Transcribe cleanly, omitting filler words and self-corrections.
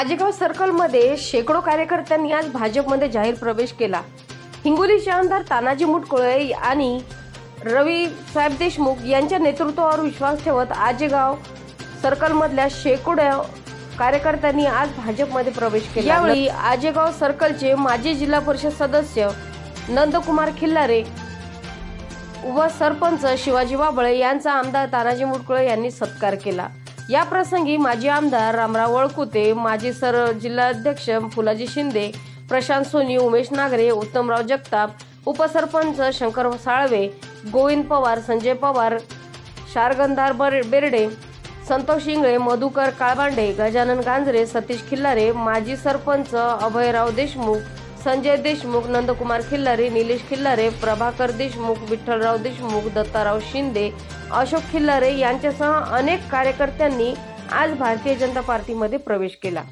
आजेगाव सर्कलमध्ये शेकडो कार्यकर्त्यांनी आज भाजपमध्ये जाहीर प्रवेश केला। हिंगोलीचे आमदार तानाजी मुटकुळे आणि रवी साहेब देशमुख यांच्या नेतृत्वावर विश्वास ठेवत आजेगाव सर्कलमधल्या शेकडो कार्यकर्त्यांनी आज भाजपमध्ये प्रवेश केला। यावेळी आजेगाव सर्कलचे माजी जिल्हा परिषद सदस्य नंदकुमार खिल्लारे व सरपंच शिवाजी बाबळे यांचा आमदार तानाजी मुटकुळे यांनी सत्कार केला। या प्रसंगी माजी आमदार रामराव वळकुते, माजी जिल्हाध्यक्ष फुलाजी शिंदे, प्रशांत सोनी, उमेश नागरे, उत्तमराव जगताप, उपसरपंच शंकर साळवे, गोविंद पवार, संजय पवार, शारगंधार बेर्डे, संतोष इंगळे, मधुकर काळबांडे, गजानन गांजरे, सतीश खिल्लारे, माजी सरपंच अभयराव देशमुख, संजय देशमुख, नंदकुमार खिल्लारे, निलेश खिल्लारे, प्रभाकर देशमुख, विठ्ठलराव देशमुख, दत्ताराव शिंदे, अशोक खिल्लारे यांच्यासह अनेक कार्यकर्त्यांनी आज भारतीय जनता पार्टीमध्ये प्रवेश केला।